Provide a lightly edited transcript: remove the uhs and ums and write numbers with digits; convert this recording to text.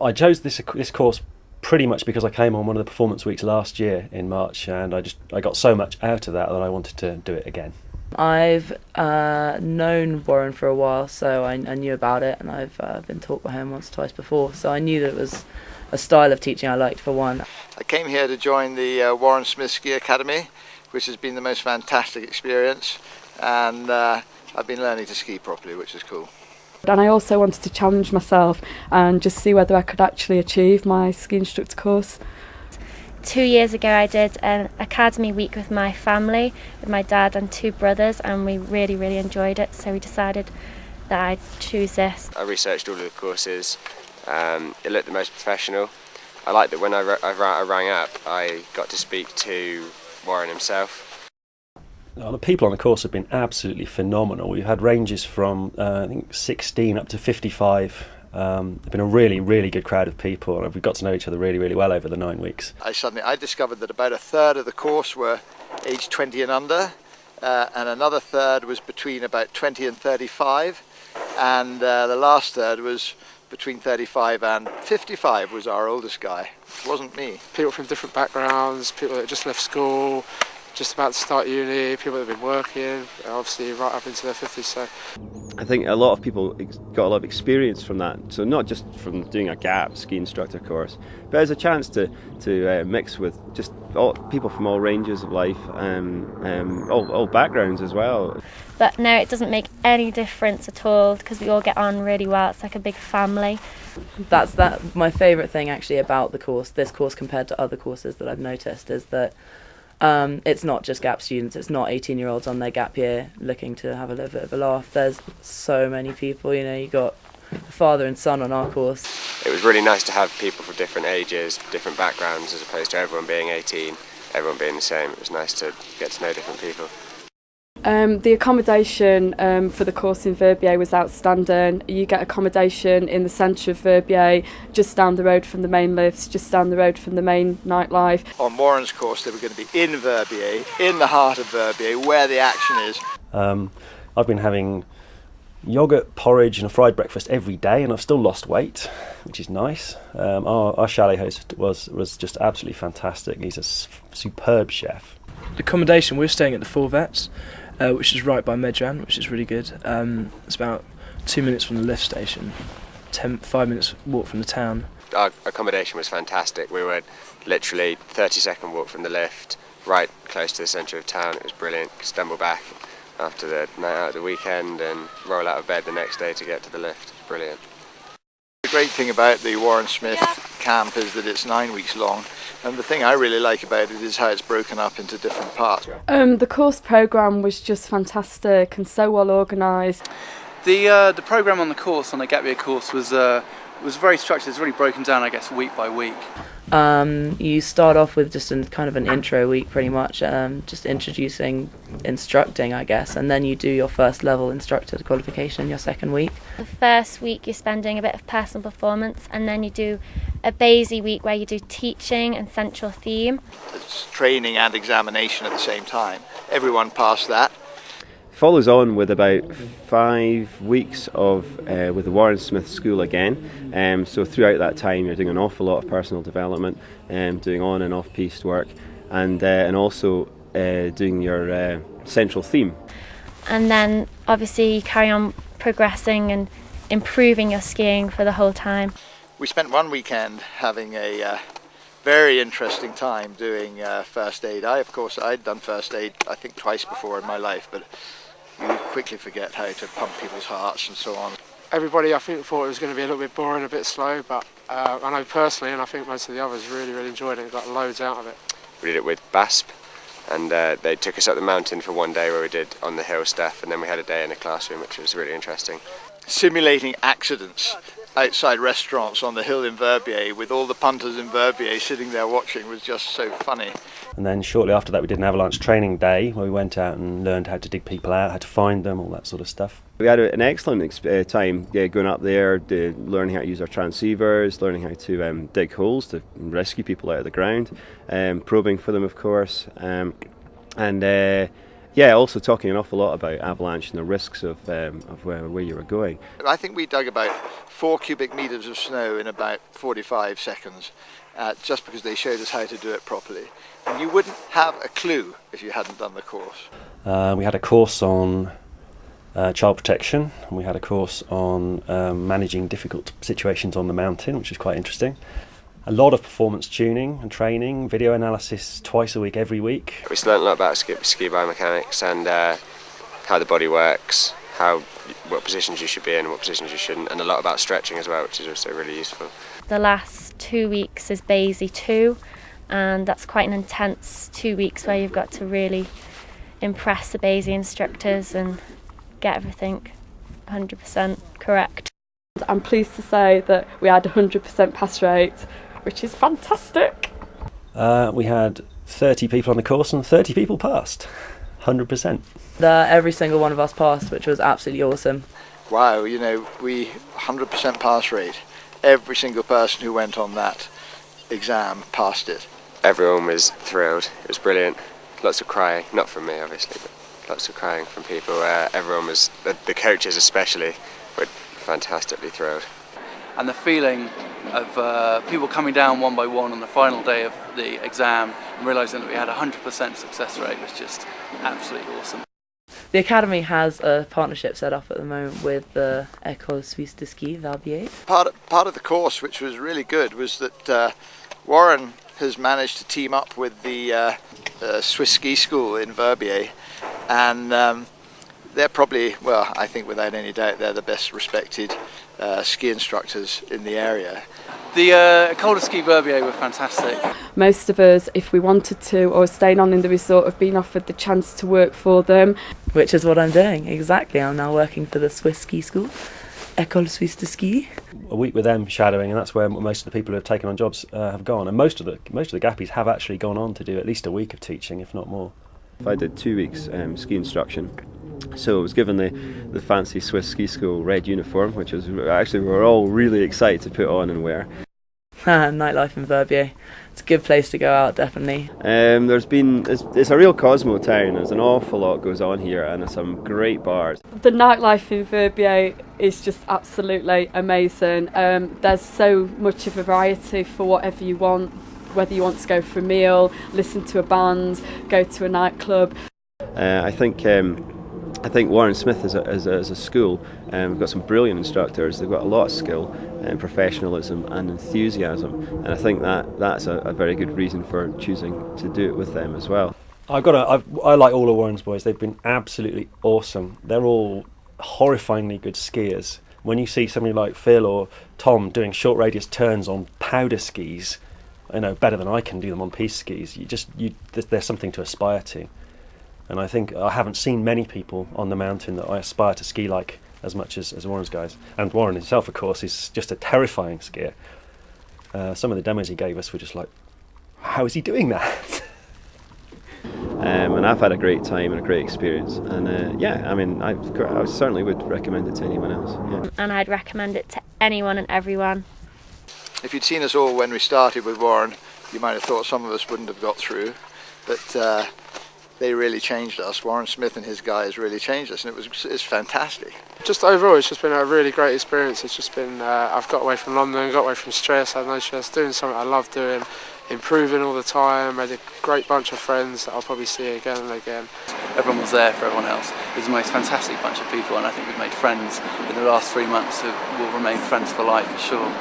I chose this course pretty much because I came on one of the performance weeks last year in March, and I got so much out of that I wanted to do it again. I've known Warren for a while, so I knew about it, and I've been taught by him once or twice before, so I knew that it was a style of teaching I liked, for one. I came here to join the Warren Smith Ski Academy, which has been the most fantastic experience, and I've been learning to ski properly, which is cool. And I also wanted to challenge myself and just see whether I could actually achieve my ski instructor course. 2 years ago I did an academy week with my family, with my dad and 2 brothers, and we really enjoyed it, so we decided that I'd choose this. I researched all of the courses. It looked the most professional. I liked that when I rang up I got to speak to Warren himself. The people on the course have been absolutely phenomenal. We've had ranges from I think 16 up to 55. It's been a really good crowd of people, and we've got to know each other really well over the 9 weeks. I discovered that about a third of the course were aged 20 and under, and another third was between about 20 and 35, and the last third was between 35 and 55 was our oldest guy. It wasn't me. People from different backgrounds, people that just left school, just about to start uni, people that have been working, obviously right up into their 50s. So I think a lot of people got a lot of experience from that. So not just from doing a GAP ski instructor course, but as a chance to mix with just people from all ranges of life, all backgrounds as well. But no, it doesn't make any difference at all because we all get on really well. It's like a big family. That's my favourite thing actually about this course compared to other courses that I've noticed, is that it's not just GAP students, it's not 18-year-olds on their gap year looking to have a little bit of a laugh. There's so many people, you got the father and son on our course. It was really nice to have people from different ages, different backgrounds, as opposed to everyone being 18, everyone being the same. It was nice to get to know different people. The accommodation for the course in Verbier was outstanding. You get accommodation in the centre of Verbier, just down the road from the main lifts, just down the road from the main nightlife. On Warren's course they were going to be in Verbier, in the heart of Verbier, where the action is. I've been having yoghurt, porridge and a fried breakfast every day, and I've still lost weight, which is nice. Our chalet host was just absolutely fantastic. He's a superb chef. The accommodation, we're staying at the Four Vets, which is right by Medran, which is really good. It's about 2 minutes from the lift station, 5 minutes walk from the town. Our accommodation was fantastic. We were literally 30-second walk from the lift, right close to the centre of town. It was brilliant. Could stumble back after the night out of the weekend and roll out of bed the next day to get to the lift. Brilliant. The great thing about the Warren Smith camp is that it's 9 weeks long, and the thing I really like about it is how it's broken up into different parts. The course programme was just fantastic and so well organised. The programme on the course, on the Gap Year course, was very structured. It's really broken down, I guess, week by week. You start off with just kind of an intro week, pretty much, just instructing, I guess, and then you do your first level instructor qualification in your second week. The first week you're spending a bit of personal performance, and then you do a Basie week where you do teaching and central theme. It's training and examination at the same time. Everyone passed that. Follows on with about 5 weeks with the Warren Smith School again. So throughout that time you're doing an awful lot of personal development, doing on and off piste work, and also doing your central theme. And then obviously you carry on progressing and improving your skiing for the whole time. We spent one weekend having a very interesting time doing first aid. I'd done first aid I think twice before in my life, but you quickly forget how to pump people's hearts and so on. everybody I think thought it was going to be a little bit boring, a bit slow, but I know personally, and I think most of the others really enjoyed it, got loads out of it. We did it with BASP, and they took us up the mountain for one day where we did on the hill stuff, and then we had a day in a classroom, which was really interesting. Simulating accidents outside restaurants on the hill in Verbier with all the punters in Verbier sitting there watching was just so funny. And then shortly after that we did an avalanche training day where we went out and learned how to dig people out, how to find them, all that sort of stuff. We had an excellent time going up there, learning how to use our transceivers, learning how to dig holes to rescue people out of the ground, probing for them of course, and Yeah, also talking an awful lot about avalanche and the risks of where you were going. I think we dug about 4 cubic metres of snow in about 45 seconds, just because they showed us how to do it properly. And you wouldn't have a clue if you hadn't done the course. We had a course on child protection, and we had a course on managing difficult situations on the mountain, which was quite interesting. A lot of performance tuning and training, video analysis twice a week, every week. We learned a lot about ski biomechanics and how the body works, what positions you should be in and what positions you shouldn't, and a lot about stretching as well, which is also really useful. The last 2 weeks is Basie 2, and that's quite an intense 2 weeks where you've got to really impress the Basie instructors and get everything 100% correct. I'm pleased to say that we had 100% pass rate, which is fantastic. We had 30 people on the course and 30 people passed, 100%. Every single one of us passed, which was absolutely awesome. Wow, we 100% pass rate. Every single person who went on that exam passed it. Everyone was thrilled. It was brilliant. Lots of crying, not from me obviously, but lots of crying from people. Everyone was, the coaches especially, were fantastically thrilled. And the feeling of people coming down one by one on the final day of the exam and realising that we had a 100% success rate was just absolutely awesome. The Academy has a partnership set up at the moment with the École Suisse de Ski, Verbier. Part of the course, which was really good, was that Warren has managed to team up with the Swiss Ski School in Verbier, and they're probably, well, I think without any doubt, they're the best respected ski instructors in the area. The École de Ski Verbier were fantastic. Most of us, if we wanted to or staying on in the resort, have been offered the chance to work for them. Which is what I'm doing, exactly. I'm now working for the Swiss Ski School, École Suisse de Ski. A week with them shadowing, and that's where most of the people who have taken on jobs have gone. And most of the gappies have actually gone on to do at least a week of teaching, if not more. I did 2 weeks ski instruction. So I was given the fancy Swiss Ski School red uniform, which was actually we were all really excited to put on and wear. Nightlife in Verbier. It's a good place to go out, definitely. It's a real Cosmo town. There's an awful lot goes on here, and there's some great bars. The nightlife in Verbier is just absolutely amazing. There's so much of a variety for whatever you want, whether you want to go for a meal, listen to a band, go to a nightclub. I think Warren Smith as a school, we've got some brilliant instructors. They've got a lot of skill and professionalism and enthusiasm, and I think that's a very good reason for choosing to do it with them as well. I like all of Warren's boys. They've been absolutely awesome. They're all horrifyingly good skiers. When you see somebody like Phil or Tom doing short radius turns on powder skis, better than I can do them on piste skis. There's something to aspire to. And I think I haven't seen many people on the mountain that I aspire to ski like as much as Warren's guys. And Warren himself, of course, is just a terrifying skier. Some of the demos he gave us were just like, how is he doing that? And I've had a great time and a great experience. And I certainly would recommend it to anyone else. Yeah. And I'd recommend it to anyone and everyone. If you'd seen us all when we started with Warren, you might have thought some of us wouldn't have got through, but they really changed us. Warren Smith and his guys really changed us, and it's fantastic. Just overall, it's just been a really great experience. It's just been, I've got away from London, got away from stress, had no stress, doing something I love doing, improving all the time, made a great bunch of friends that I'll probably see again and again. Everyone was there for everyone else. It was the most fantastic bunch of people, and I think we've made friends in the last 3 months who will remain friends for life for sure.